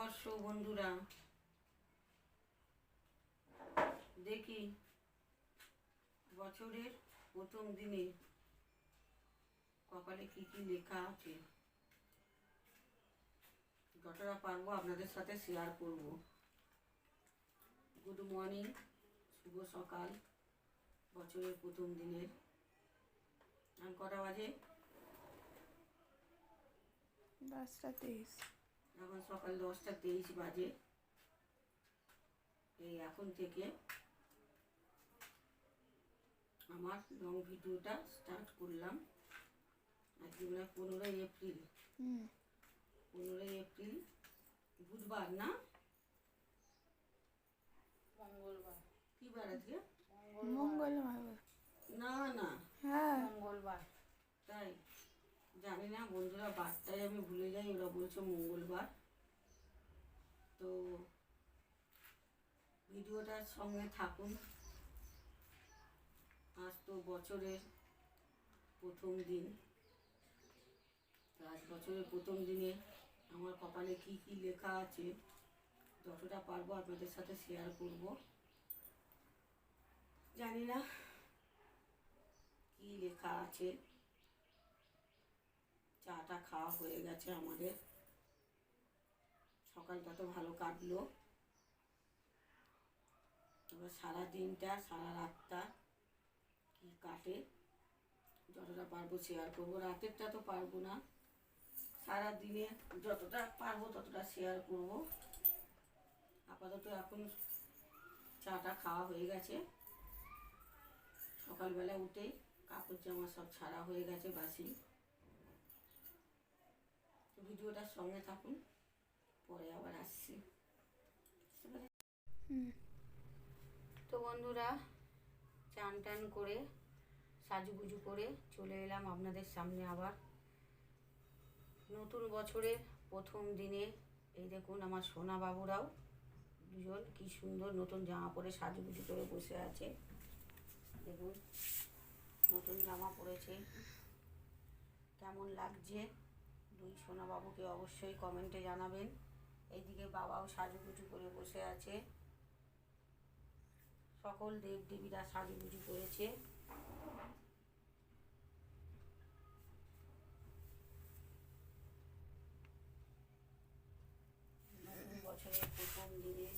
নববর্ষ বন্ধুরা, দেখি বছরের প্রথম দিনে কপালে কি কি লেখা আছে। যতটা পারবো আপনাদের সাথে শেয়ার করব। গুড মর্নিং, শুভ সকাল বছরের প্রথম দিনের। আর কটা বাজে? 10:23। এখন সকাল 10:23 বাজে। এই এখন থেকে আমার লং ভিডিওটা স্টার্ট করলাম। আজকে মানে 15 এপ্রিল। 15 এপ্রিল বুধবার না? মঙ্গলবার। কি বার আজকে? মঙ্গলবার। না না, হ্যাঁ, মঙ্গলবার। তাই জানি না বন্ধুরা, বারটায় আমি ভুলে যাই, ওরা বলছে মঙ্গলবার। তো ভিডিওটার সঙ্গে থাকুন। আজ তো বছরের প্রথম দিন। আজ বছরের প্রথম দিনে আমার কপালে কি কি লেখা আছে যতটা পারবো আপনাদের সাথে শেয়ার করব। জানি না কি লেখা আছে। চাটা খাওয়া হয়ে গেছে আমাদের, সকালটা তো ভালো কাটলো। এবার সারা দিনটা সারা রাতটা কি কাটে যতটা পারবো শেয়ার করবো। রাতেরটা তো পারবো না, সারা দিনে যতটা পারবো ততটা শেয়ার করব। আপাতত এখন চাটা খাওয়া হয়ে গেছে। সকালবেলা উঠেই কাপড় জামা সব ছাড়া হয়ে গেছে বাসি। ভিডিওটার সঙ্গে থাকুন, পরে আবার আসছি। তো বন্ধুরা, চান টান করে সাজুগুজু করে চলে এলাম আপনাদের সামনে আবার নতুন বছরের প্রথম দিনে। এই দেখুন আমার সোনা বাবুরাও দুজন কি সুন্দর নতুন জামা পরে সাজুগুজু করে বসে আছে। দেখুন নতুন জামা পরেছে, কেমন লাগছে দুই সোনা বাবুকে অবশ্যই কমেন্টে জানাবেন। এইদিকে বাবাও সাজুগুজু করে বসে আছে। সকল দেবদেবীরা সাজুগুজু করেছে। নতুন বছরের প্রথম দিনে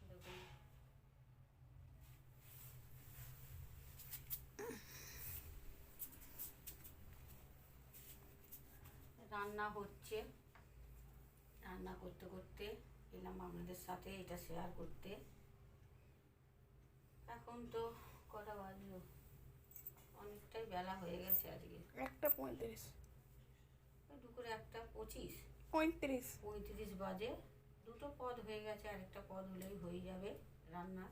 দেখুন রান্না হচ্ছে। রান্না করতে করতে এলাম আপনাদের সাথে এটা শেয়ার করতে। এখন তো কটা বাজলো, অনেকটাই বেলা হয়ে গেছে আজকে। 1:35। দুপুরে 1:25, 35 বাজে। দুটো পদ হয়ে গেছে, আরেকটা পদ হলেই হয়ে যাবে রান্নার।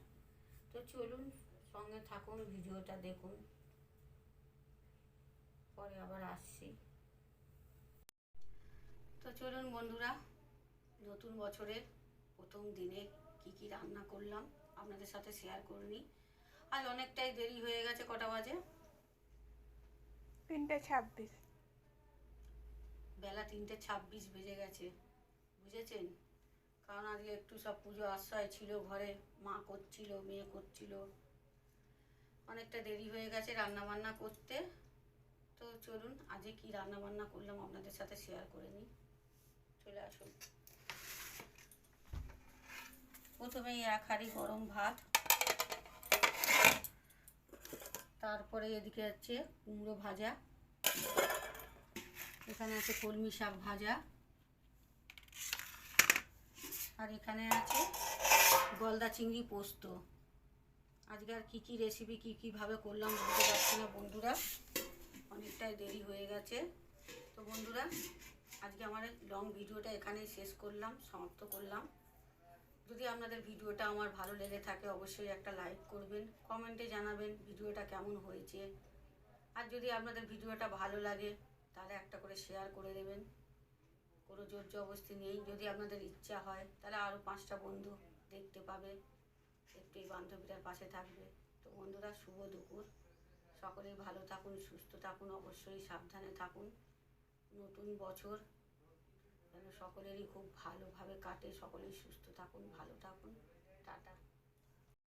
তো চলুন সঙ্গে থাকুন, ভিডিওটা দেখুন, পরে আবার আসছি। তো চলুন বন্ধুরা, নতুন বছরের প্রথম দিনে কি কি রান্না করলাম আপনাদের সাথে শেয়ার করে নিই। আজ অনেকটাই দেরি হয়ে গেছে। কটা বাজে? 3:26। বেলা 3:26 বেজে গেছে, বুঝেছেন? কারণ আজকে একটু সব পুজো আশ্রয় ছিল ঘরে, মা করছিল, মেয়ে করছিল, অনেকটা দেরি হয়ে গেছে রান্না বান্না করতে। তো চলুন আজকে কি রান্না বান্না করলাম আপনাদের সাথে শেয়ার করে নিই। চলে আসুন। প্রথমেই 1 হাঁড়ি গরম ভাত, তারপরে এদিকে হচ্ছে কুমড়ো ভাজা, এখানে আছে কলমি শাক ভাজা, আর এখানে আছে গলদা চিংড়ি পোস্ত। আজকে আর কী কী রেসিপি কীভাবে করলাম বলতে পারছি না বন্ধুরা, অনেকটাই দেরি হয়ে গেছে। তো বন্ধুরা, আজকে আমার লং ভিডিওটা এখানেই শেষ করলাম, সমাপ্ত করলাম। যদি আপনাদের ভিডিওটা আমার ভালো লেগে থাকে অবশ্যই একটা লাইক করবেন, কমেন্টে জানাবেন ভিডিওটা কেমন হয়েছে। আর যদি আপনাদের ভিডিওটা ভালো লাগে তাহলে একটা করে শেয়ার করে দেবেন। কোনো জোর জবরদস্তি নেই, যদি আপনাদের ইচ্ছা হয় তাহলে আরও 5টা বন্ধু দেখতে পাবে, একটু এই বান্ধবীটার পাশে থাকবে। তো বন্ধুরা, শুভ দুপুর, সকলেই ভালো থাকুন, সুস্থ থাকুন, অবশ্যই সাবধানে থাকুন। নতুন বছর যেন সকলেরই খুব ভালোভাবে কাটে, সকলেই সুস্থ থাকুন, ভালো থাকুন। টাটা।